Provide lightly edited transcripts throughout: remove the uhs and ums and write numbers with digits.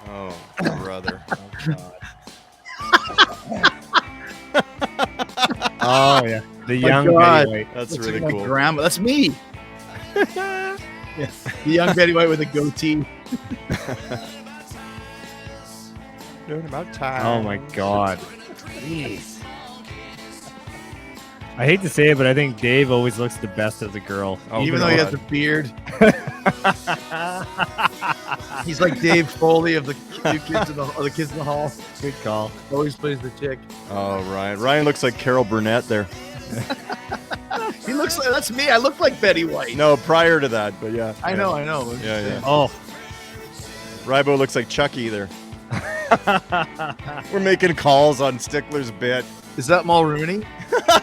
Oh, brother. Oh, God. Oh, yeah. The young Betty White. That's really cool. Grandma. That's me. Yes. The young Betty White with a goatee. About time. Oh, my God. Jeez. I hate to say it, but I think Dave always looks the best as a girl. Oh, even though he has a beard. He's like Dave Foley of the kids in the hall. Good call. Always plays the chick. Oh, Ryan. Ryan looks like Carol Burnett there. He looks like, that's me. I look like Betty White. No, prior to that, but yeah. I know. Yeah. Oh. Rybo looks like Chucky there. We're making calls on Stickler's bit. Is that Mulrooney?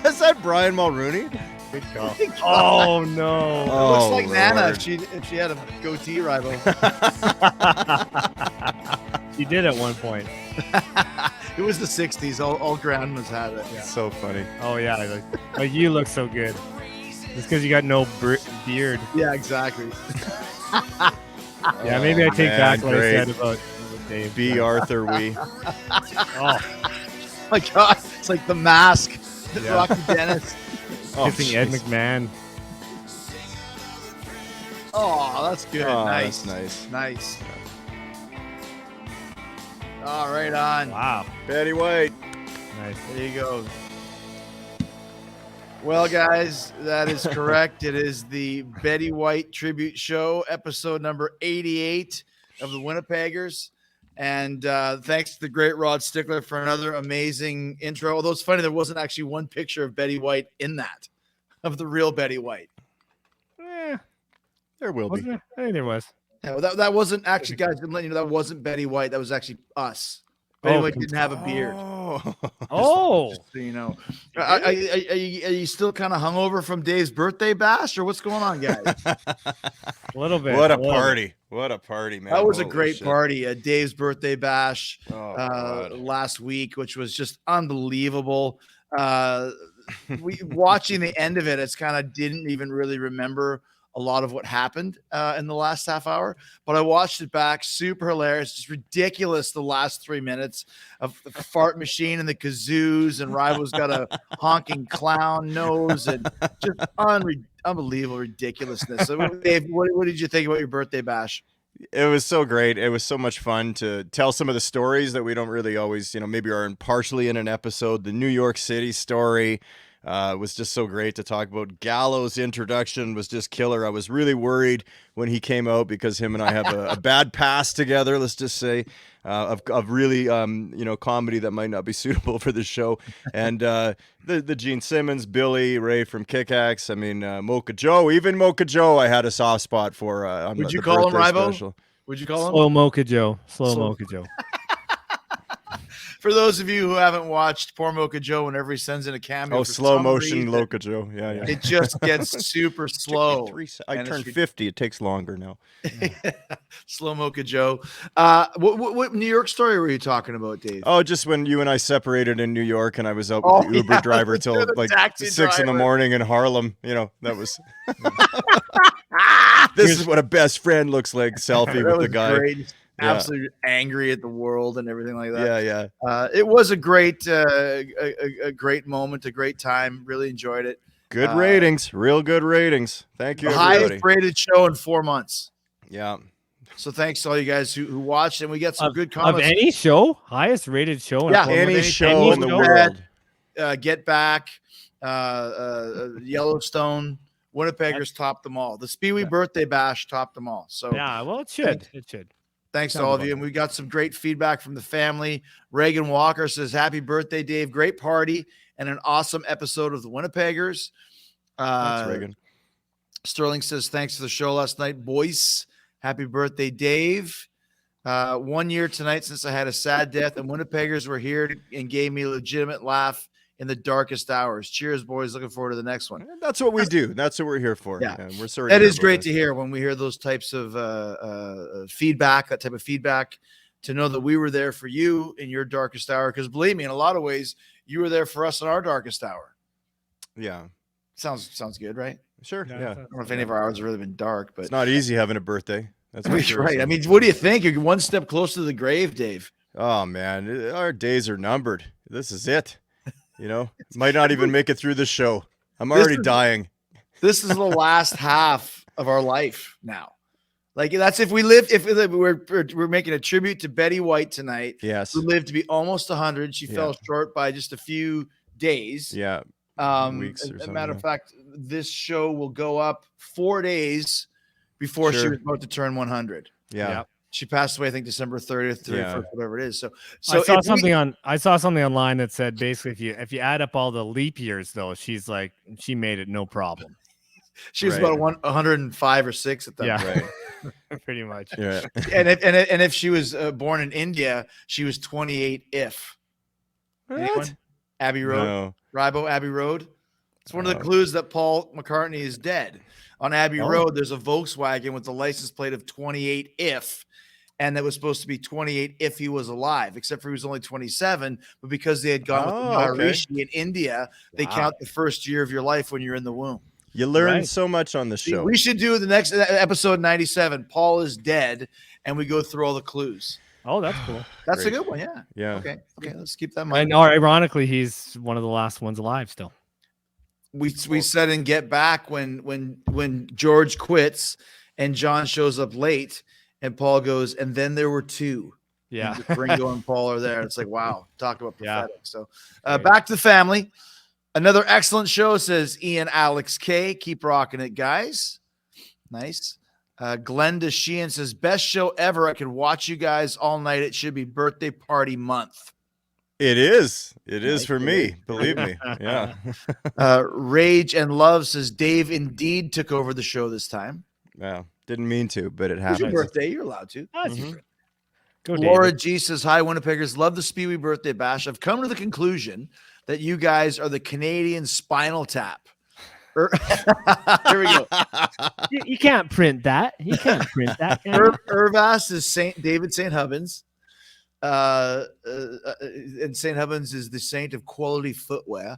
Is that Brian Mulrooney? Good call. Oh, no. It looks like Lord. Nana if she had a goatee, Rybo. You did at one point. It was the 60s. All grandmas had it. Yeah. So funny. Oh, yeah. Like you look so good. Just because you got no beard. Yeah, exactly. Yeah, maybe I take back what great. I said about Dave. B. Arthur Wee. Oh, My God, it's like The Mask. Yeah. Rocky Dennis. kissing Ed McMahon. Oh, that's good. Oh, nice. that's nice. Nice. All right, on. Wow. Betty White. Nice. There you go. Well, guys, that is correct. It is the Betty White tribute show, episode number 88 of the Winnipeggers. And thanks to the great Rod Stickler for another amazing intro. Although it's funny, there wasn't actually one picture of Betty White in that, of the real Betty White. There will be. Wasn't it? I think there was. Yeah, well, that wasn't actually, guys, I'm letting you know, that wasn't Betty White. That was actually us. Betty White didn't have a beard. Oh. Just so you know. Are you still kind of hungover from Dave's birthday bash, or what's going on, guys? A little bit. What a little party. bit. What a party, man. That was a Holy great shit. party. Dave's birthday bash God. last week, which was just unbelievable. We watching the end of it, it's kind of didn't even really remember a lot of what happened in the last half hour, but I watched it back. Super hilarious, just ridiculous. The last 3 minutes of the fart machine and the kazoos, and Rival's got a honking clown nose, and just unbelievable ridiculousness. So, Dave, what did you think about your birthday bash? It was so great. It was so much fun to tell some of the stories that we don't really always, maybe are partially in an episode. The New York City story was just so great to talk about. Gallo's introduction was just killer. I was really worried when he came out because him and I have a bad past together, let's just say, of really, comedy that might not be suitable for the show. And the Gene Simmons, Billy, Ray from Kick-Axe, Mocha Joe, even Mocha Joe I had a soft spot for. Would you call him Rybo? Special. Would you call him? Slow Mocha Joe. Slow Mocha Joe. For those of you who haven't watched Poor Mocha Joe, whenever he sends in a cameo, Oh, for slow some motion reason, Mocha Joe. Yeah. it just gets super slow. I And turned it's 50. It takes longer now. Slow Mocha Joe. What New York story were you talking about, Dave? Oh, just when you and I separated in New York and I was out with the Uber driver till You're the like taxi 6 in the driver. morning in Harlem. That was. This is what a best friend looks like. Selfie That with was the guy. great. Just Yeah. absolutely angry at the world and everything like that. Yeah. It was a great, a great moment, a great time. Really enjoyed it. Good ratings. Real good ratings. Thank you, The everybody. highest rated show in 4 months. Yeah. So thanks to all you guys who watched, and we got some good Of comments. any show? Highest rated show? in Yeah, Florida? Any show any in the show? world. Get Back, Yellowstone, Winnipeggers topped them all. The Speewee birthday bash topped them all. So Yeah, well, it should. It should. thanks to Sounds all of about you. And we got some great feedback from the family. Reagan Walker says, "Happy birthday, Dave. Great party and an awesome episode of the Winnipeggers." Thanks, Reagan. Sterling says, "Thanks for the show last night, boys. Happy birthday, Dave. 1 year tonight since I had a sad death, and Winnipeggers were here and gave me a legitimate laugh in the darkest hours. Cheers, boys. Looking forward to the next one." That's what we do. That's what we're here for. Yeah. And we're sorry. That to is hear great about to hear when we hear those types of feedback, that type of feedback, to know that we were there for you in your darkest hour. Because believe me, in a lot of ways, you were there for us in our darkest hour. this. Yeah. Sounds good, right? Sure. Yeah, Yeah. I don't know if any of our hours have really been dark, but It's not easy having a birthday. That's for sure. right. So- I mean, what do you think? You're one step closer to the grave, Dave. Oh man, our days are numbered. This is it. Might not even make it through the show. I'm already dying. This is the last half of our life now. Like that's if we live. If we're making a tribute to Betty White tonight. Yes. Who lived to be almost 100. She Yeah. fell short by just a few days. Yeah. Weeks or As a something. matter of fact, this show will go up 4 days before she Sure. was about to turn 100. Yeah. Yeah. She passed away, I think, December 30th, 31st, Yeah. whatever it is. So I saw if we- something online that said basically if you add up all the leap years though, she made it no problem. she was Right. about 105 or 6 at that Yeah. point. Right. Pretty much. Yeah. and if she was born in India, she was 28. If anyone? Abbey Road, No. Ribo Abbey Road. It's one of the clues that Paul McCartney is dead. On Abbey Road, there's a Volkswagen with the license plate of 28 if, and that was supposed to be 28 if he was alive, except for he was only 27. But because they had gone with the Maharishi in India, they count the first year of your life when you're in the womb. You learn Right. so much on the show. We should do the next episode 97. Paul is dead, and we go through all the clues. Oh, that's cool. That's a Great. good one, yeah. Yeah. Okay, let's keep that in mind. And ironically, he's one of the last ones alive still. We said in Get Back when George quits and John shows up late, and Paul goes, and then there were two. Yeah. And Ringo and Paul are there. It's like, wow, talk about Yeah. prophetic. So back to the family. Another excellent show, says Ian Alex K. Keep rocking it, guys. Nice. Glenda Sheehan says, best show ever. I could watch you guys all night. It should be birthday party month. It is. It is Nice. for me. Believe me. Yeah. Rage and Love says, Dave indeed took over the show this time. Yeah. Didn't mean to, but it It was your happened. birthday. You're allowed to. That's Mhm. Go, Laura David. G says, hi, Winnipeggers. Love the Speewee birthday bash. I've come to the conclusion that you guys are the Canadian Spinal Tap. Here we go. You can't print that. You can't print that. can you? Irvas is David St. Hubbins. And St. Hubbins is the saint of quality footwear.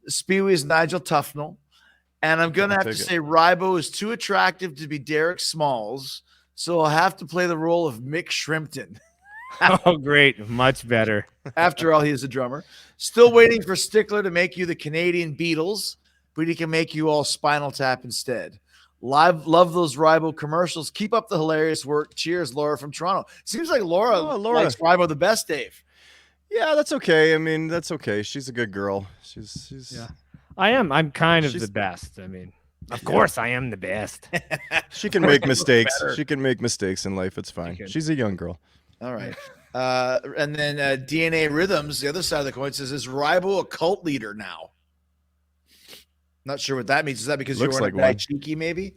Speewee is Nigel Tufnell. And I'm going to have to say Ribo is too attractive to be Derek Smalls. So I'll have to play the role of Mick Shrimpton. Oh, great. Much better. After all, he is a drummer. Still waiting for Stickler to make you the Canadian Beatles, but he can make you all Spinal Tap instead. Love those Ribo commercials. Keep up the hilarious work. Cheers, Laura from Toronto. Seems like Laura likes Ribo the best, Dave. Yeah, that's okay. I mean, that's okay. She's a good girl. She's Yeah. I am. I'm kind of the best. I mean, of course I am the best. She can make mistakes. She can make mistakes in life. It's fine. can. She's a young girl. All right. And then DNA Rhythms, the other side of the coin, says, is Ribo a cult leader now? Not sure what that means. Is that because Looks you're like like one. cheeky, maybe?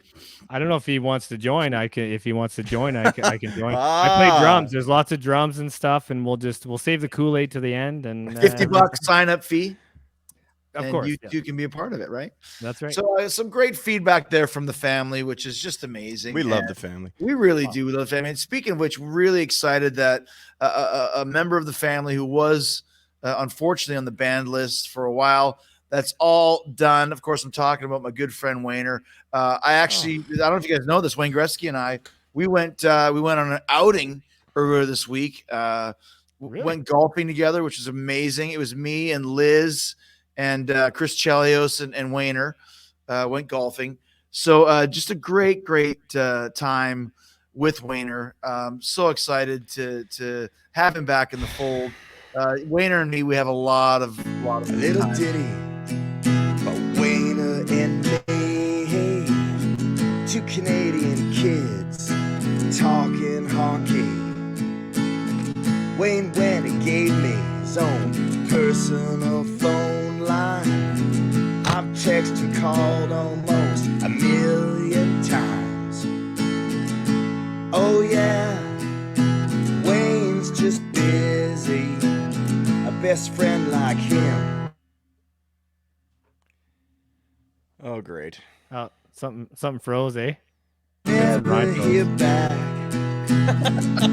I don't know if he wants to join. If he wants to join, I can join. I play drums. There's lots of drums and stuff, and we'll save the Kool-Aid to the end. And $50 sign up fee. Of and course, you yeah. two can be a part of it, right? That's right. So some great feedback there from the family, which is just amazing. We love And the family. we really do love the family. And speaking of which, we're really excited that a member of the family who was unfortunately on the banned list for a while, that's all done. Of course, I'm talking about my good friend Wayner. I don't know if you guys know this. Wayne Gretzky and I, we went on an outing earlier this week. Really? Went golfing together, which was amazing. It was me and Liz and Chris Chelios and Wayner went golfing. So just a great time with Wayner. So excited to have him back in the fold. Wayner and me, we have a lot of Little time. ditty about Wayner and me, two Canadian kids talking hockey. Wayne went and gave me his own personal phone line. I've texted and called almost 1,000,000 times. Oh yeah, Wayne's just busy. A best friend like him. Oh, great. Oh, something froze, eh? Never Right, folks. hear back.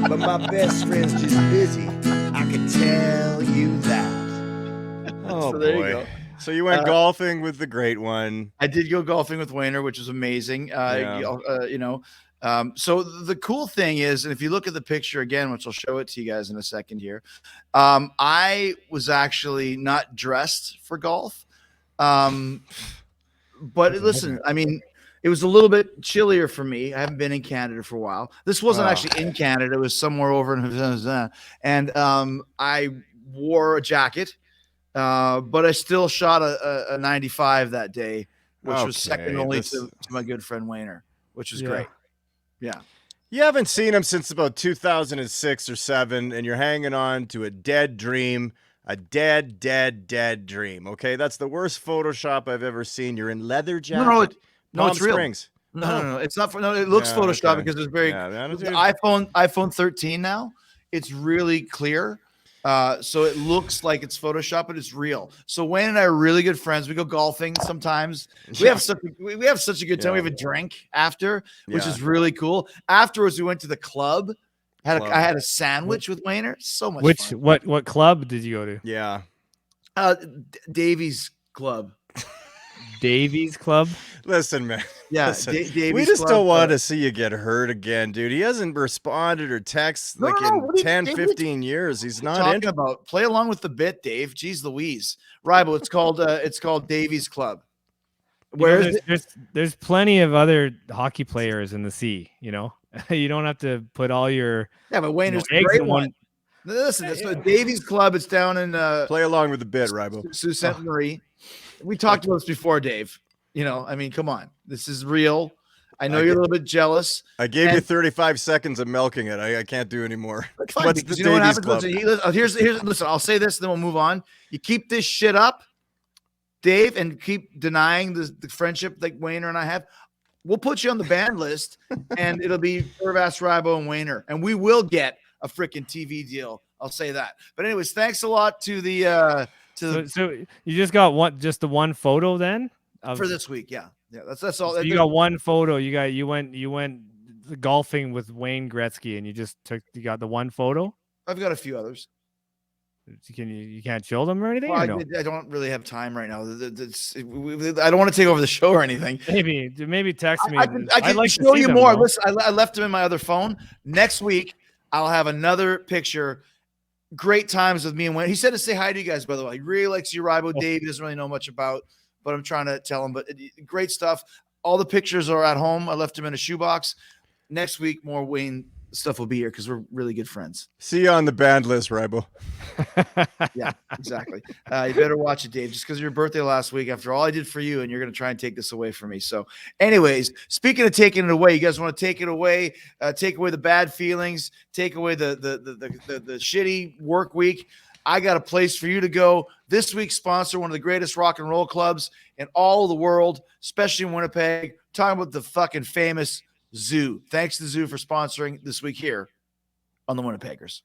But my best friend's just busy. I can tell you that. Oh, So there boy. you go. So you went golfing with the great one. I did go golfing with Wayner, which was amazing. So the cool thing is, and if you look at the picture again, which I'll show it to you guys in a second here, I was actually not dressed for golf. But listen, I mean, it was a little bit chillier for me. I haven't been in Canada for a while. This wasn't actually in Canada. It was somewhere over in and I wore a jacket, but I still shot a 95 that day, which was second only to my good friend Wayner, which was great. Yeah. You haven't seen him since about 2006 or 7, and you're hanging on to a dead dream. A dead dream. Okay, that's the worst Photoshop I've ever seen. You're in leather jacket. No, it's real. Springs. No. It's not. It looks Photoshop because it's very. The iPhone 13 now. It's really clear, so it looks like it's Photoshop, but it's real. So Wayne and I are really good friends. We go golfing sometimes. We have such a good time. We have a drink after, which is really cool. Afterwards, we went to the club. I had a sandwich with Wayner. So much fun. What club did you go to? Yeah. Davies Club. Davies Club? Listen, man. Yeah. Listen, we just don't want to see you get hurt again, dude. He hasn't responded or texted in 10, 15 years. He's not talking about. Play along with the bit, Dave. Jeez Louise. Rival, it's called Davies Club. There's plenty of other hockey players in the sea, you know. You don't have to put all your but Wayne is a great one. Listen, it's the Davies Club. It's down in play along with the bit, Ribo. Sault Ste. Marie. We talked about this before, Dave. You know, I mean, come on, this is real. I know you're a little bit jealous. I gave you 35 seconds of milking it. I can't do anymore. What's the Davies Club? Listen, I'll say this, then we'll move on. You keep this shit up, Dave, and keep denying the friendship that Wayner and I have. We'll put you on the ban list, and it'll be Irvass, Ribo, and Wayner, and we will get a freaking TV deal. I'll say that. But anyways, thanks a lot to the So you just got the one photo then for this week. Yeah. That's all. So you got one photo. You went golfing with Wayne Gretzky, and you got the one photo. I've got a few others. You can't show them or anything? Well, or no? I don't really have time right now. I don't want to take over the show or anything. Maybe text me. I can show you more. Listen, I left them in my other phone. Next week, I'll have another picture. Great times with me and Wayne. He said to say hi to you guys, by the way. He really likes you, Ribo. Dave, he doesn't really know much about, but I'm trying to tell him. But great stuff. All the pictures are at home. I left them in a shoebox. Next week, more Wayne stuff will be here because we're really good friends. See you on the band list, Ribo. Yeah, exactly. You better watch it, Dave, just because of your birthday last week. After all I did for you, and you're going to try and take this away from me. So, anyways, speaking of taking it away, you guys want to take it away, take away the bad feelings, take away the shitty work week. I got a place for you to go. This week's sponsor, one of the greatest rock and roll clubs in all of the world, especially in Winnipeg. Talking about the fucking famous Zoo. Thanks to Zoo for sponsoring this week here on the Winnipeggers.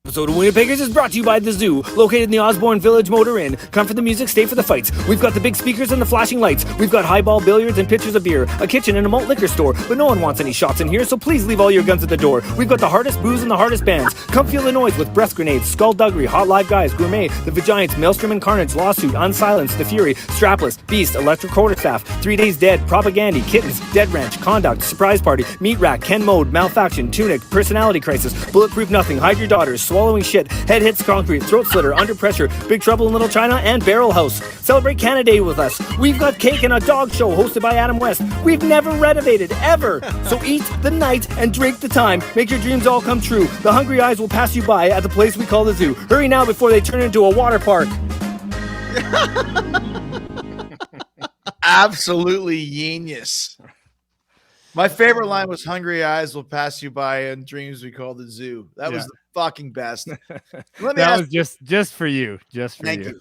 Episode of Winnipeggers is brought to you by The Zoo, located in the Osborne Village Motor Inn. Come for the music, stay for the fights. We've got the big speakers and the flashing lights. We've got highball billiards and pitchers of beer, a kitchen and a malt liquor store, but no one wants any shots in here, so please leave all your guns at the door. We've got the hardest booze and the hardest bands. Come feel the noise with Breath Grenades, Skullduggery, Hot Live Guys, Gourmet, The Vagiants, Maelstrom and Carnage, Lawsuit, Unsilenced, The Fury, Strapless, Beast, Electric Quarterstaff, 3 Days Dead, Propaganda, Kittens, Dead Ranch, Conduct, Surprise Party, Meat Rack, Ken Mode, Malfaction, Tunic, Personality Crisis, Bulletproof Nothing, Hide Your Daughters, Swallowing Shit, Head Hits Concrete, Throat Slitter, Under Pressure, Big Trouble in Little China, and Barrel House. Celebrate Canada Day with us. We've got cake and a dog show hosted by Adam West. We've never renovated, ever. So eat the night and drink the time. Make your dreams all come true. The hungry eyes will pass you by at the place we call the Zoo. Hurry now before they turn into a water park. Absolutely genius. My favorite line was "Hungry eyes will pass you by, and dreams we call the zoo." That was the fucking best. That was just for you. Thank you.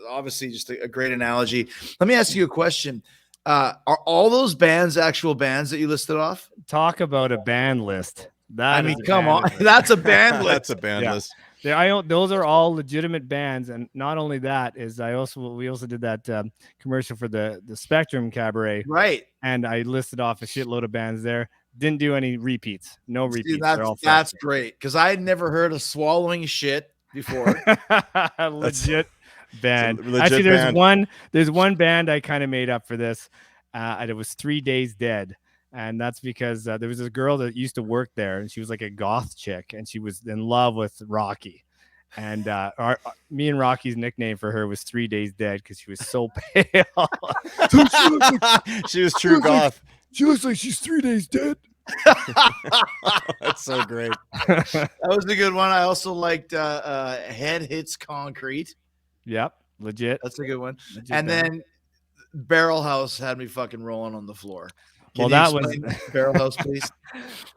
Obviously, just a great analogy. Let me ask you a question. Are all those bands actual bands that you listed off? Talk about a band list. Come on. That's a band list. That's a band list. Those are all legitimate bands, and not only that is we also did that commercial for the Spectrum Cabaret, right? And I listed off a shitload of bands there. Didn't do any repeats, no repeats. Dude, that's great because I had never heard of Swallowing Shit before. Legit band. It's a legit Actually, band. there's one band I kind of made up for this, and it was 3 Days Dead. And that's because there was this girl that used to work there, and she was like a goth chick, and she was in love with Rocky. And me and Rocky's nickname for her was 3 Days Dead because she was so pale. She was true goth. She looks like she's 3 days dead. That's so great. That was a good one. I also liked Head Hits Concrete. Yep, legit. That's a good one. Legit And band. then Barrel House had me fucking rolling on the floor. Well, Can that you was explain Barrel House, please.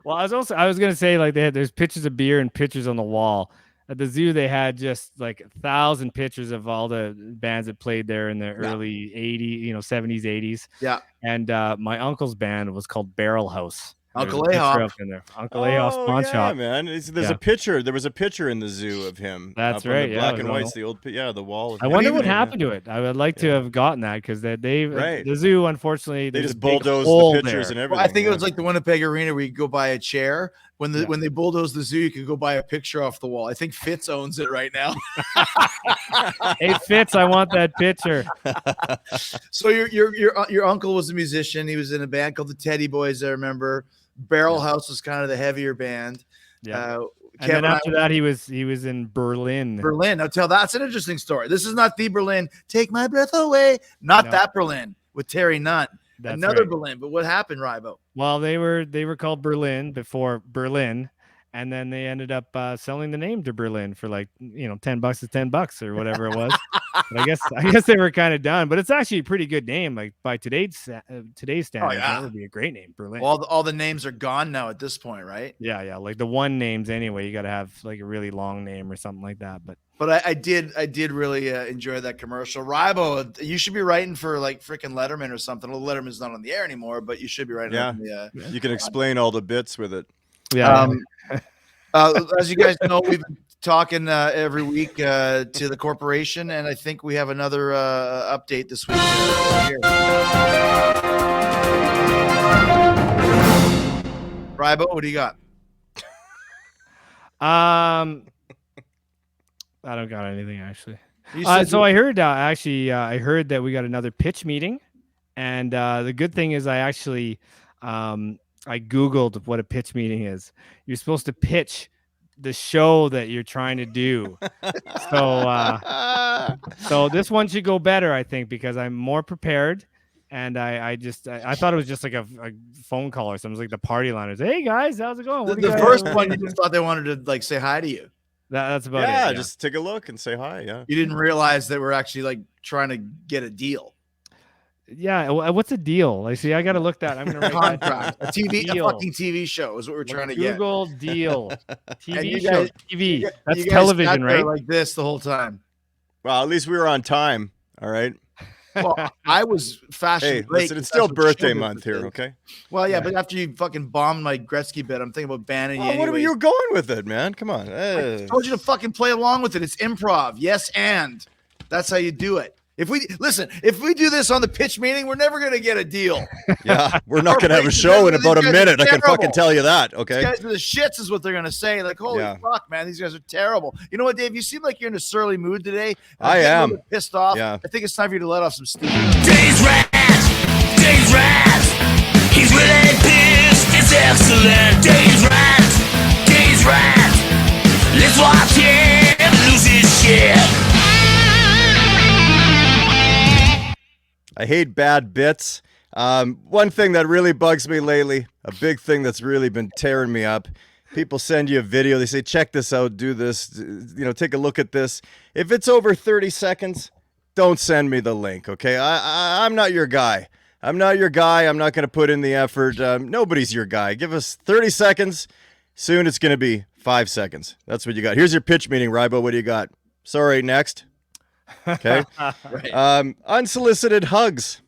Well, I was gonna say like there's pictures of beer and pictures on the wall. At the zoo, they had just like 1,000 pictures of all the bands that played there in the early 80s, 70s, 80s. Yeah. And my uncle's band was called Barrel House. Uncle There's a picture Ahop. up in there. Uncle Ahop's pawn shop. Man. There's Yeah. a picture. There was a picture in the zoo of him. That's up on right, the yeah, black it and was on white's the old. The wall. I wonder what Yeah. happened to it. I would like to have gotten that because the zoo, unfortunately, They there's just a big bulldozed hole the pictures there. and everything. Well, I think it was like the Winnipeg Arena where you go buy a chair. When they bulldoze the zoo, you can go buy a picture off the wall. I think Fitz owns it right now. Hey Fitz, I want that picture. So your uncle was a musician. He was in a band called the Teddy Boys. I remember. Barrel House was kind of the heavier band. Yeah. And Kevin then after that, he was in Berlin. Berlin. Now that's an interesting story. This is not the Berlin. Take my breath away. Not No. that Berlin with Terry Nunn. That's Another right. Berlin. But what happened, Rybo? Well, they were called Berlin before Berlin, and then they ended up selling the name to Berlin for like $10 is $10 or whatever it was. But I guess they were kind of done. But it's actually a pretty good name. Like by today's standards, that would be a great name, Berlin. All the names are gone now at this point, right? Yeah, like the one names anyway. You got to have like a really long name or something like that. But I did really enjoy that commercial. Rybo, you should be writing for like freaking Letterman or something. Well, Letterman's not on the air anymore, but you should be writing. Yeah. On the, You can explain all the bits with it. Yeah. As you guys know, we've been talking every week to the corporation, and I think we have another update this week. Here. Rybo, what do you got? I don't got anything actually. You I heard I heard that we got another pitch meeting, and the good thing is I actually I googled what a pitch meeting is. You're supposed to pitch the show that you're trying to do. So this one should go better, I think, because I'm more prepared. And I thought it was just like a phone call or something. It was like the party liners. Hey guys, how's it going? the first one, you just thought they wanted to like say hi to you. That's about it. Yeah, just take a look and say hi. Yeah. You didn't realize that we're actually like trying to get a deal. Yeah, what's the deal? I see. I gotta look that. I'm gonna write that down. Contract, a Deal. fucking TV show is what we're trying to get. Google deal. And TV you show. guys- TV. You That's guys television, sat there right? Like this the whole time. Well, at least we were on time. All right. Well, I was fashioned Hey, late. listen, it's that's still what the birthday show month here. is. Okay. Well, yeah, but after you fucking bombed my Gretzky bit, I'm thinking about banning you. Well, what are anyways. you going with it, man? Come on. I told you to fucking play along with it. It's improv. Yes, and that's how you do it. If we do this on the pitch meeting, we're never gonna get a deal. Yeah, we're not Our going to have a ratings show in are about a these guys are minute. I can fucking terrible. tell you that. These Okay. guys are the shits, is what they're gonna say. Like, holy Yeah. fuck, man, these guys are terrible. You know what, Dave? You seem like you're in a surly mood today. I I'm getting a am. little bit pissed off. Yeah. I think it's time for you to let off some steam. Dave's Rant, Dave's Rant. He's really pissed, it's excellent. Dave's Rant. Let's watch him lose his shit. I hate bad bits. One thing that really bugs me lately, a big thing that's really been tearing me up. People send you a video. They say, check this out, do this, take a look at this. If it's over 30 seconds, don't send me the link, okay? I'm not your guy. I'm not going to put in the effort. Nobody's your guy. Give us 30 seconds. Soon it's going to be 5 seconds. That's what you got. Here's your pitch meeting, Rybo. What do you got? Sorry, next. Okay. Unsolicited hugs.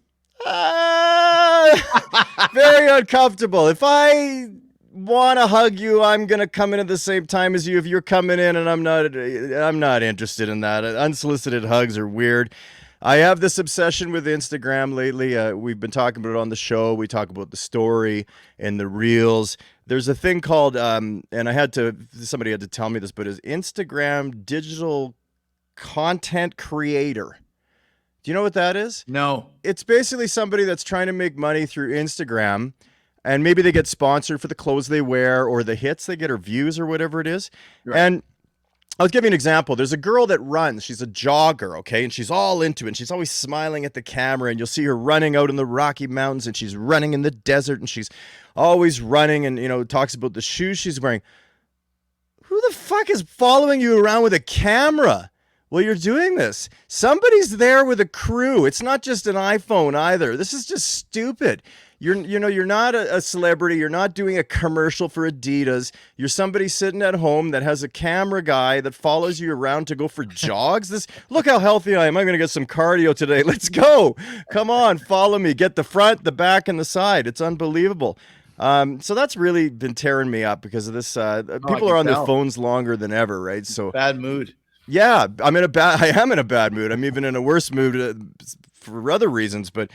Very uncomfortable. If I want to hug you, I'm going to come in at the same time as you. If you're coming in and I'm not interested in that. Unsolicited hugs are weird. I have this obsession with Instagram lately. We've been talking about it on the show. We talk about the story and the reels. There's a thing called, and somebody had to tell me this, but is Instagram digital content creator. Do you know what that is? No. It's basically somebody that's trying to make money through Instagram, and maybe they get sponsored for the clothes they wear or the hits they get or views or whatever it is. Right. And I'll give you an example. There's a girl that runs. She's a jogger, okay? And she's all into it. And she's always smiling at the camera. And you'll see her running out in the Rocky Mountains, and she's running in the desert, and she's always running and, talks about the shoes she's wearing. Who the fuck is following you around with a camera while you're doing this? Somebody's there with a crew. It's not just an iPhone either. This is just stupid. You're not a celebrity. You're not doing a commercial for Adidas. You're somebody sitting at home that has a camera guy that follows you around to go for jogs. Look how healthy I am. I'm going to get some cardio today. Let's go. Come on, follow me. Get the front, the back, and the side. It's unbelievable. So that's really been tearing me up because of this. People are on their phones longer than ever, right? So bad mood. Yeah, I am in a bad mood. I'm even in a worse mood for other reasons, but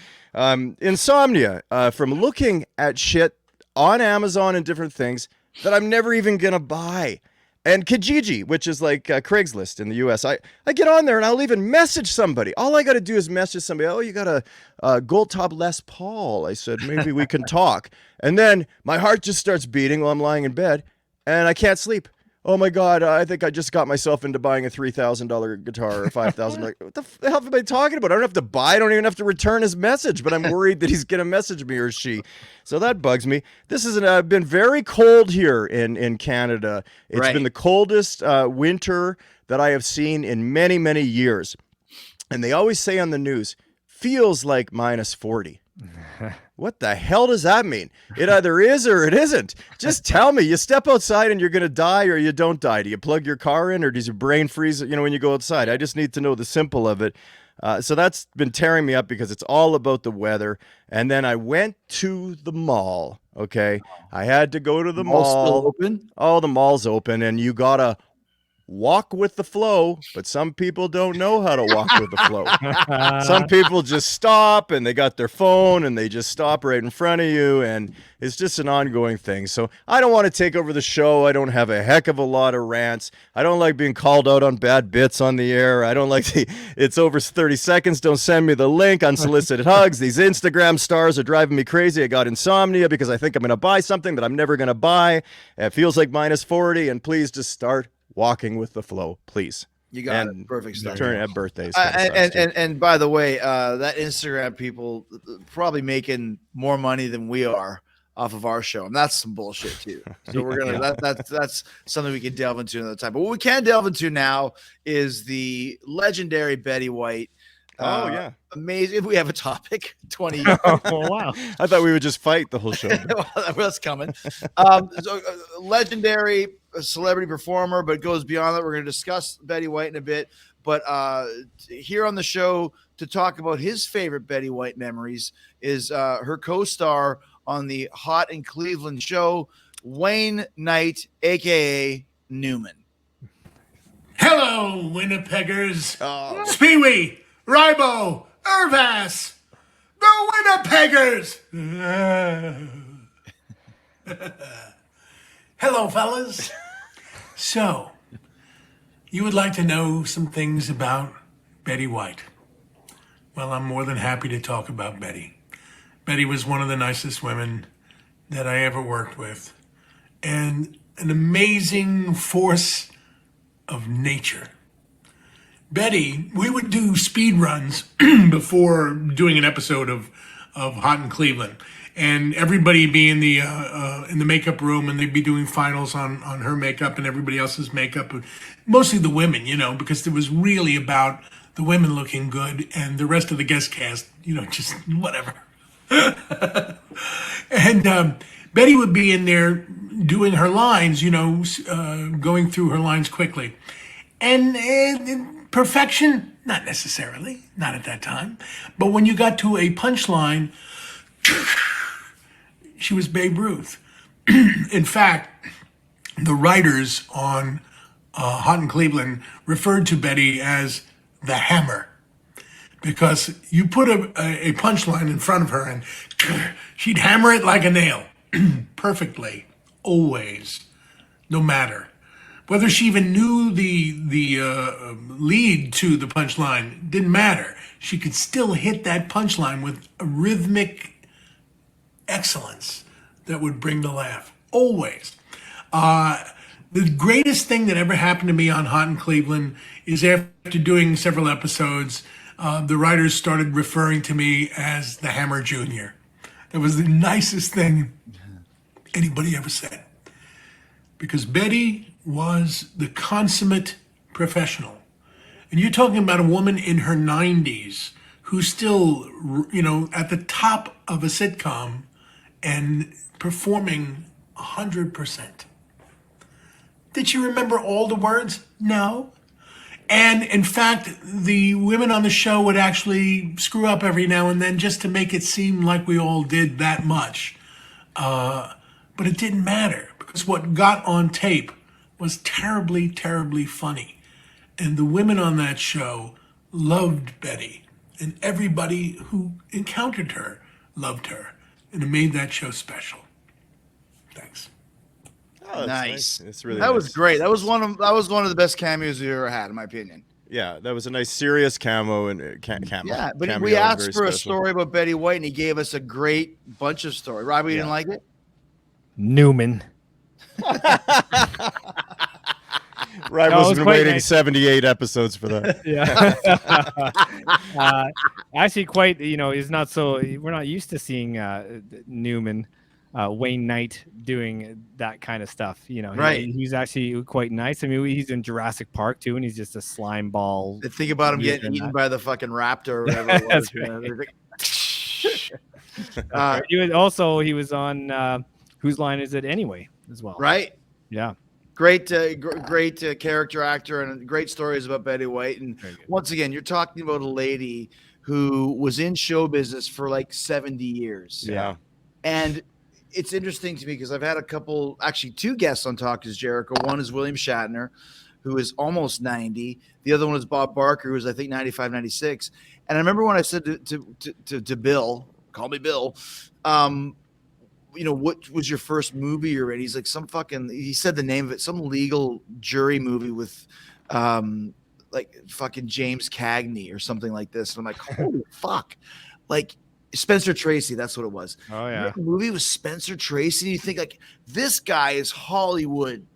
insomnia from looking at shit on Amazon and different things that I'm never even gonna buy. And Kijiji, which is like Craigslist in the US, I get on there and I'll even message somebody. All I got to do is message somebody. Oh, you got a gold top Les Paul. I said, maybe we can talk. And then my heart just starts beating while I'm lying in bed and I can't sleep. Oh my God, I think I just got myself into buying a $3,000 guitar or $5,000. What the hell am I talking about? I don't have to buy. I don't even have to return his message, but I'm worried that he's going to message me or she. So that bugs me. This has been very cold here in Canada. It's been the coldest winter that I have seen in many, many years. And they always say on the news, feels like minus 40. What the hell does that mean? It either is or it isn't. Just tell me. You step outside and you're going to die or you don't die. Do you plug your car in or does your brain freeze, when you go outside? I just need to know the simple of it. So that's been tearing me up because it's all about the weather. And then I went to the mall, okay? I had to go to the mall. Still open? Oh, the mall's open and you got to walk with the flow, but some people don't know how to walk with the flow. Some people just stop and they got their phone and they just stop right in front of you, and it's just an ongoing thing. So I don't want to take over the show. I don't have a heck of a lot of rants. I don't like being called out on bad bits on the air. I don't like it's over 30 seconds. Don't send me the link. Unsolicited hugs. These Instagram stars are driving me crazy. I got insomnia because I think I'm going to buy something that I'm never going to buy. It feels like minus 40, and please just start walking with the flow, please. You got it. Perfect stuff. Turn at birthdays. And by the way, that Instagram people probably making more money than we are off of our show, and that's some bullshit too. So we're gonna that's something we can delve into another time. But what we can delve into now is the legendary Betty White. Oh yeah, amazing. If we have a topic, 20. Oh wow! I thought we would just fight the whole show. Well, that's coming. So, legendary celebrity performer, but it goes beyond that. We're going to discuss Betty White in a bit, but here on the show to talk about his favorite Betty White memories is her co-star on the Hot in Cleveland show, Wayne Knight, aka Newman. Hello, Winnipeggers. Speewee, Ribo, Irvass, the Winnipeggers. Hello, fellas. So, you would like to know some things about Betty White. Well, I'm more than happy to talk about Betty. Betty was one of the nicest women that I ever worked with, and an amazing force of nature. Betty, we would do speed runs before doing an episode of Hot in Cleveland, and everybody be in the makeup room, and they'd be doing finals on her makeup and everybody else's makeup, mostly the women, because it was really about the women looking good and the rest of the guest cast, just whatever. And Betty would be in there doing her lines, going through her lines quickly. And perfection, not necessarily, not at that time. But when you got to a punchline, she was Babe Ruth. In fact, the writers on Hot in Cleveland referred to Betty as the Hammer, because you put a punchline in front of her and she'd hammer it like a nail perfectly, always, no matter. Whether she even knew the lead to the punchline didn't matter. She could still hit that punchline with a rhythmic excellence that would bring the laugh. Always. The greatest thing that ever happened to me on Hot in Cleveland is after doing several episodes, the writers started referring to me as the Hammer Jr. That was the nicest thing anybody ever said. Because Betty was the consummate professional. And you're talking about a woman in her 90s who's still, at the top of a sitcom and performing 100%. Did she remember all the words? No. And in fact, the women on the show would actually screw up every now and then just to make it seem like we all did that much. But it didn't matter because what got on tape was terribly, terribly funny. And the women on that show loved Betty. And everybody who encountered her loved her. And it made that show special. Thanks. Oh, that's Nice. It's really That was nice. great. That was one of the best cameos we ever had, in my opinion. Yeah, that was a nice serious camo and camo. Yeah, but cameo, we asked very for a special. story about Betty White, and he gave us a great bunch of stories. Robbie, you didn't like it? Newman. Right, No, it was was been quite waiting nice. 78 episodes for that. Yeah. Actually, quite. Is not so. We're not used to seeing Newman, Wayne Knight doing that kind of stuff. Right. He's actually quite nice. I mean, he's in Jurassic Park too, and he's just a slime ball. I think about him Yeah, getting eaten that. by the fucking raptor or whatever it was. That's he was on Whose Line Is It Anyway as well. Right? Yeah. Great character actor and great stories about Betty White. And once again, you're talking about a lady who was in show business for like 70 years. Yeah. And it's interesting to me because I've had two guests on Talk is Jericho. One is William Shatner, who is almost 90. The other one is Bob Barker, who's I think 95, 96. And I remember when I said to Bill, call me Bill, what was your first movie you're in? He's like he said the name of it, some legal jury movie with like fucking James Cagney or something like this. And I'm like, holy fuck. Like Spencer Tracy, that's what it was. Oh yeah. The movie was Spencer Tracy. You think like this guy is Hollywood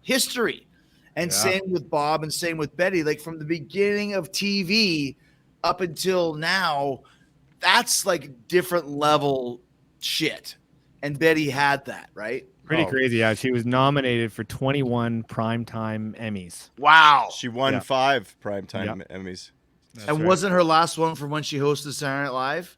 history. And same with Bob and same with Betty. Like from the beginning of TV up until now, that's like different level shit. And Betty had that, right? Pretty crazy. Yeah. She was nominated for 21 primetime Emmys. Wow. She won 5 primetime Emmys. And wasn't her last one from when she hosted Saturday Night Live?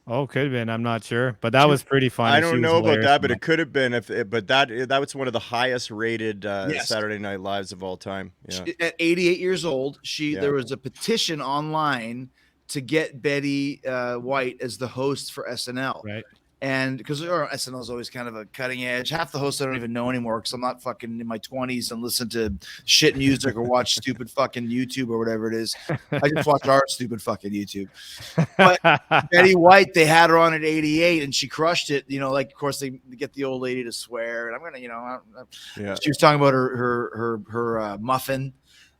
Oh, could have been. I'm not sure, but that was pretty funny. I don't know about that, but it could have been. But that was one of the highest rated Saturday Night Lives of all time. Yeah. At 88 years old, there was a petition online to get Betty White as the host for SNL. Right. And because SNL is always kind of a cutting edge. Half the hosts I don't even know anymore because I'm not fucking in my 20s and listen to shit music or watch stupid fucking YouTube or whatever it is. I just watch our stupid fucking YouTube. But Betty White, they had her on at 88 and she crushed it. Like, of course, they get the old lady to swear. And I'm going to, she was talking about her muffin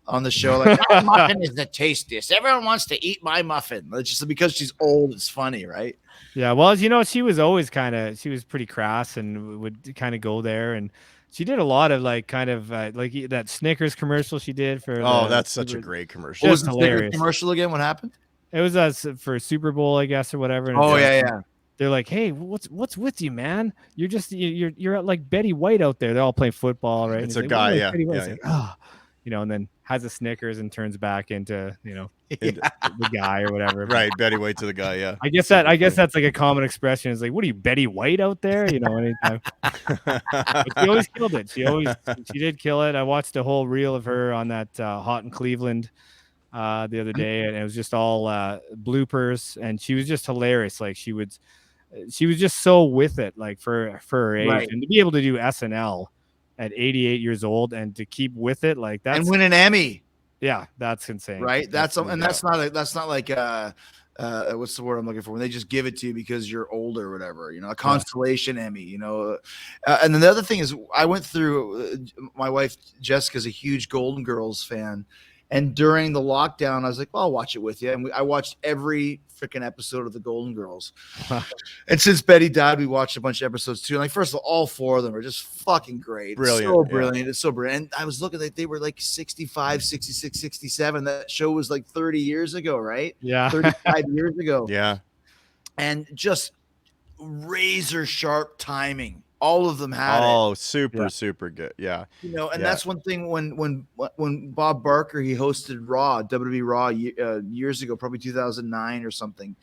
on the show. Like, my muffin is the tastiest. Everyone wants to eat my muffin. It's just because she's old. It's funny, right? Yeah, well, she was always she was pretty crass and would kind of go there, and she did a lot of like that Snickers commercial she did for. That's such a great commercial. What was the hilarious Snickers commercial again? What happened? It was for Super Bowl, I guess, or whatever. And yeah. They're like, "Hey, what's with you, man? You're just you're like Betty White out there. They're all playing football, right?" It's and a he's guy, like, yeah. Betty White." Yeah, It's like, and then has a Snickers and turns back into the guy or whatever. Right, Betty White to the guy, yeah. I guess that's like a common expression. It's like, what are you, Betty White out there? Anytime. But she always killed it. She did kill it. I watched a whole reel of her on that Hot in Cleveland the other day, and it was just all bloopers, and she was just hilarious. Like she was just so with it, like for her age, Right. and to be able to do SNL at 88 years old and to keep with it, like that's And win an Emmy. Yeah, that's insane. Right. That's not like what's the word I'm looking for, when they just give it to you because you're older or whatever, a consolation Emmy, and then the other thing is I went through, my wife Jessica's a huge Golden Girls fan, and during the lockdown I was like, well, I'll watch it with you, and I watched every freaking episode of the Golden Girls. And since Betty died, we watched a bunch of episodes too. And like, first of all four of them are just fucking great. Brilliant. So brilliant. It's so brilliant. And I was looking, like, they were like 65, 66, 67. That show was like 30 years ago, right? Yeah. 35 years ago. Yeah. And just razor sharp timing. All of them had it. Super good. Yeah. And that's one thing when Bob Barker, he hosted Raw, WWE Raw years ago, probably 2009 or something.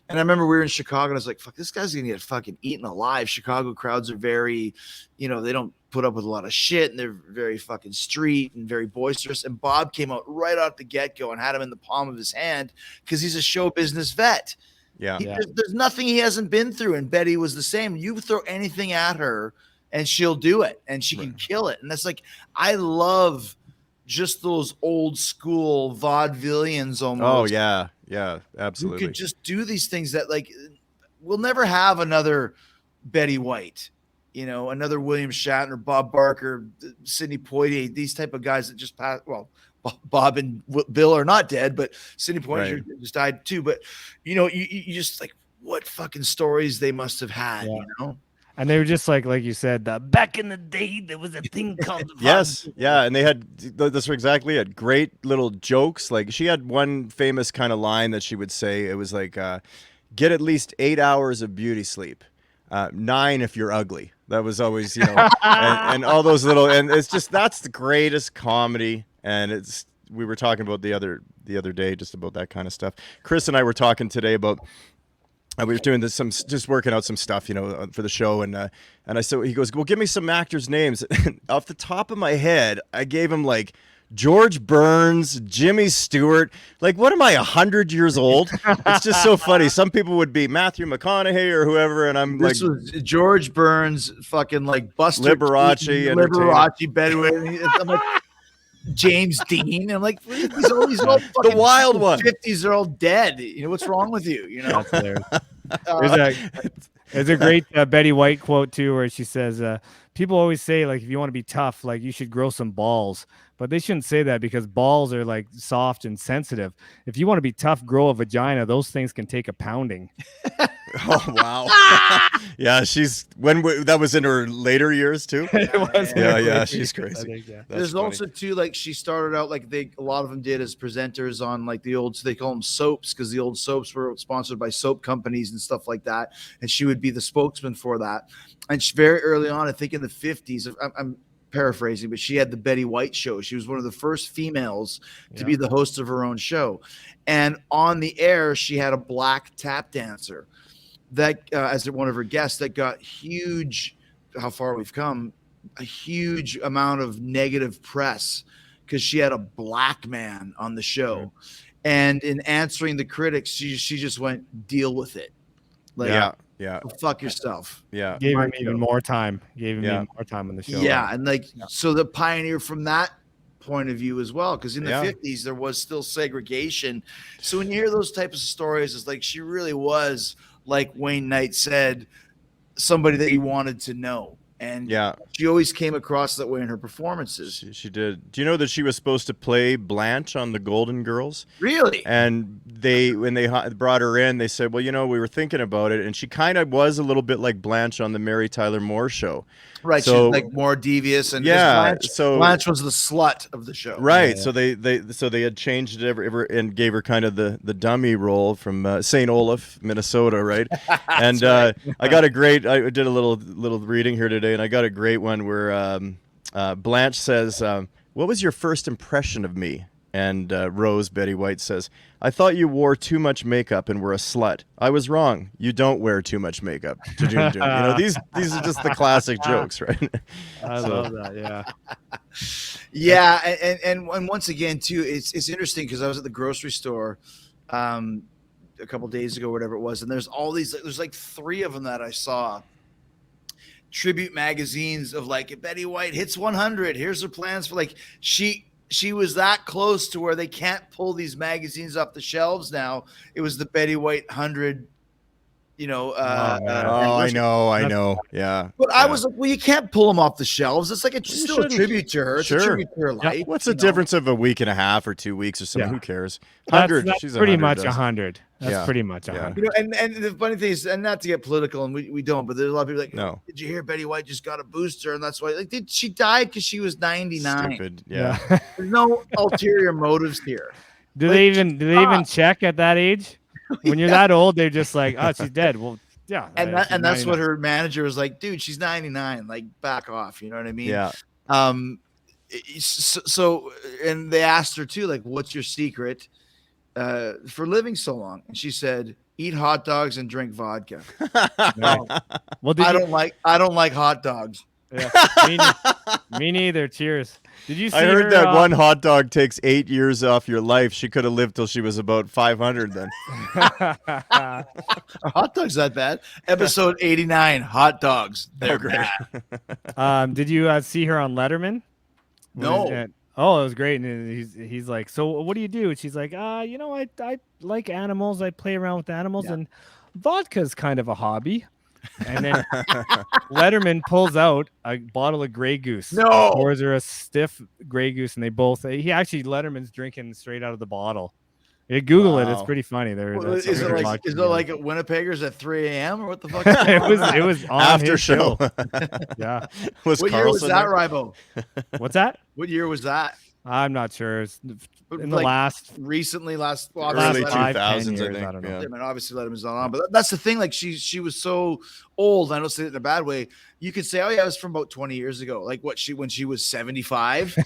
And I remember we were in Chicago and I was like, fuck, this guy's going to get fucking eaten alive. Chicago crowds are very, they don't put up with a lot of shit, and they're very fucking street and very boisterous. And Bob came out right off the get-go and had him in the palm of his hand because he's a show business vet. Yeah. There's nothing he hasn't been through, and Betty was the same. You throw anything at her and she'll do it, and she can kill it. And that's like, I love just those old school vaudevillians almost. Oh yeah, absolutely. Who could just do these things that, like, we'll never have another Betty White, another William Shatner, Bob Barker, Sidney Poitier, these type of guys that just passed. Well, Bob and Bill are not dead, but Sidney Poitier just died too. But you just like, what fucking stories they must have had, And they were just like you said, back in the day, there was a thing called yes, yeah, and they had that's exactly it. Great little jokes. Like, she had one famous kind of line that she would say. It was like, "Get at least 8 hours of beauty sleep, 9 if you're ugly." That was always, and all those little, and it's just, that's the greatest comedy. And we were talking about the other day just about that kind of stuff. Chris and I were talking today about. We were doing this, just working out some stuff, for the show, and I said, he goes, well, give me some actors' names. Off the top of my head, I gave him like George Burns, Jimmy Stewart. Like, what am I, 100 years old? It's just so funny. Some people would be Matthew McConaughey or whoever, and I'm this was George Burns, fucking like Buster Liberace, Betty White. I'm like, James Dean. I'm like, these all fucking the wild one. 50s are all dead. What's wrong with you? That's hilarious. There's a great Betty White quote too, where she says, people always say, like, if you want to be tough, like, you should grow some balls. But they shouldn't say that, because balls are like soft and sensitive. If you want to be tough, grow a vagina. Those things can take a pounding. Oh, wow. Yeah, that was in her later years too. It was. Yeah, she's crazy. Think, There's funny. Also too, like, she started out like a lot of them did as presenters on like the old, so they call them soaps, because the old soaps were sponsored by soap companies and stuff like that, and she would be the spokesman for that. And she, very early on, I think in the 50s, I'm paraphrasing, but she had the Betty White show. She was one of the first females to be the host of her own show, and on the air she had a black tap dancer that as one of her guests, that got huge, how far we've come, a huge amount of negative press because she had a black man on the show. And in answering the critics, she just went, deal with it. Like, yeah, go fuck yourself. Yeah, gave him even more time. Gave him even more time on the show. Yeah, and like, so the pioneer from that point of view as well, because in the 50s there was still segregation. So when you hear those types of stories, it's like, she really was, like Wayne Knight said, somebody that you wanted to know. And she always came across that way in her performances. She did. Do you know that she was supposed to play Blanche on the Golden Girls? Really? And when they brought her in, they said, well, we were thinking about it. And she kind of was a little bit like Blanche on the Mary Tyler Moore show. Right. So, she's like more devious. And Blanche was the slut of the show. Right. So they had changed it and gave her kind of the dummy role from St. Olaf, Minnesota. Right. And right. I did a little reading here today, and I got a great one where Blanche says, what was your first impression of me? And Rose, Betty White, says, I thought you wore too much makeup and were a slut. I was wrong. You don't wear too much makeup. These are just the classic jokes, right? I love that, yeah. Yeah, and once again, too, it's interesting because I was at the grocery store a couple days ago, whatever it was, and there's like 3 of them that I saw. Tribute magazines of like, Betty White hits 100. Here's her plans for, like, she she was that close to where they can't pull these magazines off the shelves now. It was the Betty White 100, man. I know. Yeah. But I was like, well, you can't pull them off the shelves. It's like it's You still a shouldn't. tribute to her. It's a Sure. tribute to her life. What's the difference of a week and a half or 2 weeks or something? Yeah. Who cares? That's 100. She's pretty 100 much does. 100. That's Yeah. pretty much Yeah. 100. You know, and the funny thing is, and not to get political, and we don't, but there's a lot of people like, No. did you hear Betty White just got a booster, and that's why? Like, she died because she was 99. Stupid. Yeah. There's no ulterior motives here. Do Like, they even check at that age? When you're that old, they're just like, oh, she's dead. Well, yeah. And she's that's what 99. her manager was like, dude, she's 99. Like, back off. You know what I mean? Yeah. So and they asked her too, like, what's your secret for living so long? And she said, eat hot dogs and drink vodka. Well, I don't like hot dogs. Yeah, me neither. Cheers. Did you see I heard her, that one hot dog takes 8 years off your life. She could have lived till she was about 500 then. Are hot dogs that bad? Episode 89, hot dogs. They're great. bad. Did you see her on Letterman? No. It was great. And he's like, so what do you do? And she's like, you know, I like animals. I play around with animals, and vodka's kind of a hobby. And then Letterman pulls out a bottle of Grey Goose. No. Pours her a stiff Grey Goose, and Letterman's drinking straight out of the bottle. You Google it; it's Wow. pretty funny. Is it like at Winnipeggers at 3 a.m. or what the fuck? it was on After his show. Yeah. Was What year was Carlson that, there? Ribo? What's that? What year was that? I'm not sure. It's in the Like, last recently, last Early obviously, 2000s, 5-10 I years, think. I don't know. Yeah. I mean, obviously Letterman's not on, but that's the thing. Like she was so old. I don't say it in a bad way. You could say, oh yeah, it was from about 20 years ago. Like when she was 75.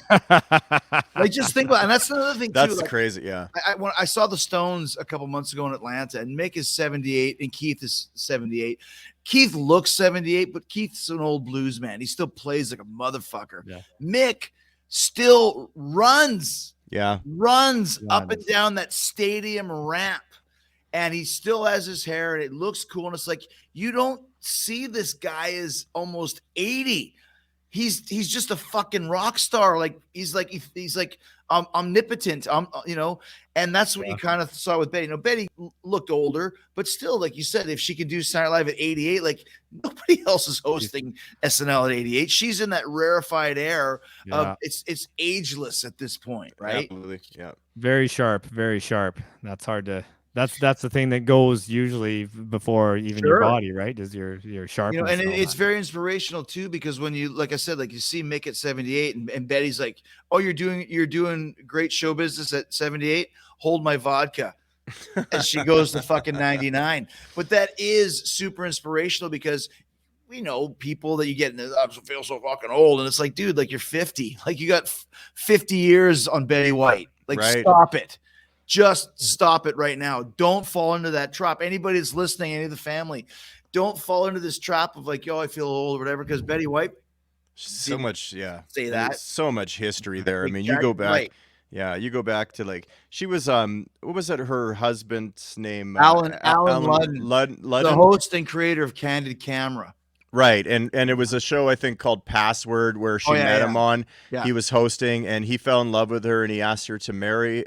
Like just think about, and that's another thing too. That's Like, crazy. Yeah. when I saw the Stones a couple months ago in Atlanta, and Mick is 78 and Keith is 78. Keith looks 78, but Keith's an old blues man. He still plays like a motherfucker. Yeah. Mick still runs Yeah. up and down that stadium ramp, and he still has his hair, and it looks cool. And it's like, you don't see this guy is almost 80. He's just a fucking rock star. Like he's omnipotent. And that's what you kind of saw with Betty. Betty looked older, but still, like you said, if she could do Saturday Night Live at 88, like nobody else is hosting SNL at 88. She's in that rarefied air of it's ageless at this point, right? Absolutely. Yeah. Very sharp, very sharp. That's hard to. That's the thing that goes usually before even your body, right? Is your sharpness. And all it's that. very inspirational too, because when you, like I said, like you see Mick at 78 and Betty's like, oh, you're doing great show business at 78. Hold my vodka. And she goes to fucking 99. But that is super inspirational, because we know people that you get in the, I feel so fucking old. And it's like, dude, like you're 50, like you got 50 years on Betty White. Like, Right. Stop it. Just stop it right now. Don't fall into that trap. Anybody that's listening, any of the family, don't fall into this trap of like, yo, I feel old or whatever, because Betty White, So much. Yeah. say There's that. so much history there. I mean, you Exactly go back. right. Yeah, you go back to like she was what was that her husband's name? Alan Ludden, Ludden. the host and creator of Candid Camera. Right, and it was a show I think called Password where she met him on. Yeah. He was hosting, and he fell in love with her, and he asked her to marry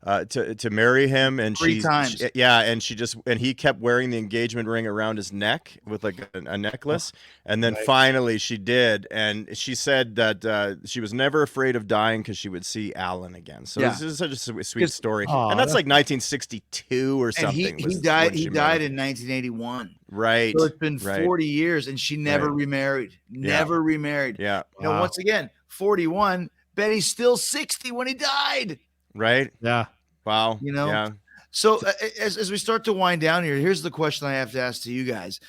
to marry him, and Three times. and he kept wearing the engagement ring around his neck with like a necklace, and then finally she did, and she said that she was never afraid of dying because she would see Alan again. So this is such a sweet story, and that's like 1962 or And something. he was died. when He she met died him. in 1981. Right. So it's been right. 40 years, and she never Right. remarried. Never remarried. Yeah. Once again, 41. Betty's still 60 when he died. Right. Yeah. Wow. Yeah. So as we start to wind down here, here's the question I have to ask to you guys.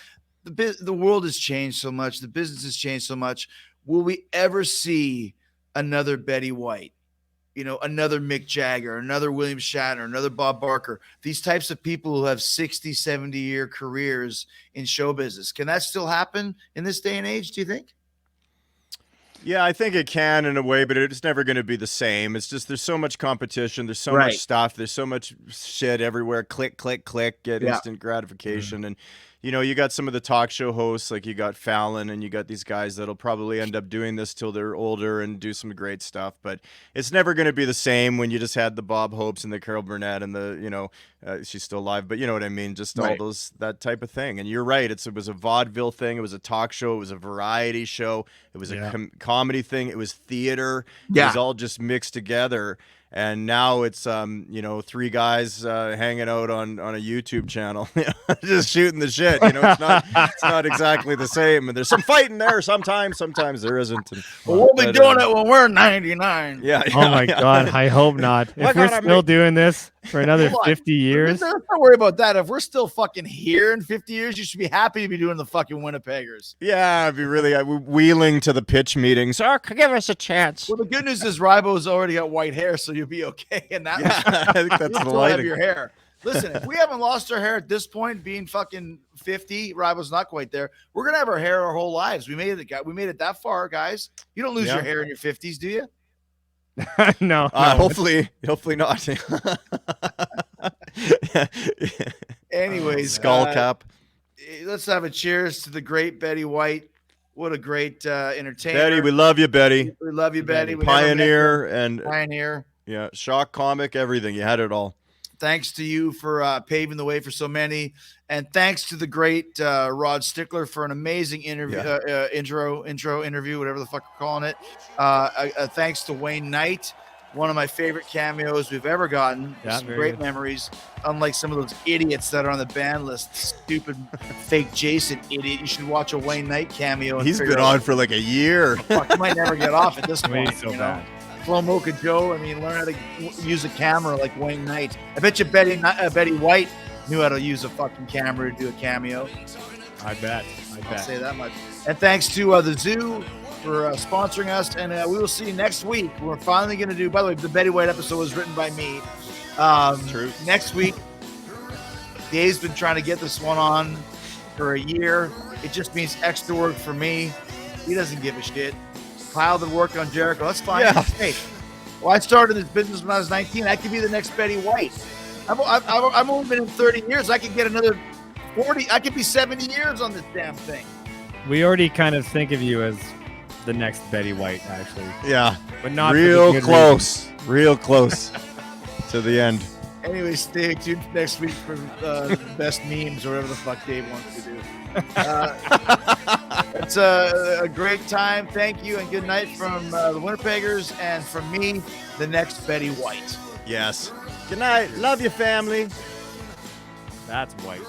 The world has changed so much. The business has changed so much. Will we ever see another Betty White? Another Mick Jagger, another William Shatner, another Bob Barker, these types of people who have 60, 70-year careers in show business. Can that still happen in this day and age, do you think? Yeah, I think it can in a way, but it's never going to be the same. It's just there's so much competition, there's so Right. much stuff, there's so much shit everywhere. Click, click, click, get Yeah. instant gratification, and you know, you got some of the talk show hosts, like you got Fallon, and you got these guys that'll probably end up doing this till they're older and do some great stuff. But it's never going to be the same when you just had the Bob Hopes and the Carol Burnett and the, you know, she's still alive, but you know what I mean? Just all those, that type of thing. And you're right. It was a vaudeville thing. It was a talk show. It was a variety show. It was a comedy thing. It was theater. It was all just mixed together. And now it's you know, three guys hanging out on a YouTube channel, just shooting the shit. You know, it's not exactly the same. And there's some fighting there sometimes there isn't. And, we'll be doing it when we're 99. Yeah. Oh my God, I hope not. If we're still doing this for another 50 years. Don't worry about that. If we're still fucking here in 50 years, you should be happy to be doing the fucking Winnipeggers. Yeah, I'd be really wheeling to the pitch meetings. Oh, give us a chance. Well, the good news is Ribo's already got white hair, so you'll be okay. And that I think that's the have lighting. your hair. Listen, if we haven't lost our hair at this point, being fucking 50, Ribo's not quite there. We're gonna have our hair our whole lives. We made it that far, guys. You don't lose your hair in your 50s, do you? No. Hopefully not. Anyways, skull cap. Let's have a cheers to the great Betty White. What a great entertainer. Betty, we love you, Betty. We love you, Betty. We Pioneer and Pioneer. Yeah, shock comic, everything. You had it all. Thanks to you for paving the way for so many, and thanks to the great Rod Stickler for an amazing interview, intro interview, whatever the fuck we're calling it. Thanks to Wayne Knight, one of my favorite cameos we've ever gotten. Some great memories. Unlike some of those idiots that are on the ban list, stupid fake Jason idiot. You should watch a Wayne Knight cameo. And he's been on for like a year. Fuck, he might never get off at this point. So bad. Slow Mocha Joe. I mean, learn how to use a camera like Wayne Knight. I bet you Betty White knew how to use a fucking camera to do a cameo. I bet. I'll say that much. And thanks to the Zoo for sponsoring us. And we will see you next week. We're finally going to do, by the way, the Betty White episode was written by me. True. Next week, Dave's been trying to get this one on for a year. It just means extra work for me. He doesn't give a shit. Kyle that worked on Jericho. That's fine. Yeah. Hey, well, I started this business when I was 19. I could be the next Betty White. I've only been in 30 years. I could get another 40. I could be 70 years on this damn thing. We already kind of think of you as the next Betty White, actually. Yeah. But not real close. Real close to the end. Anyway, stay tuned next week for the best memes or whatever the fuck Dave wants to do. It's a great time. Thank you and good night from the Winnipeggers and from me, the next Betty White. Yes. Good night. Love you, family. That's white.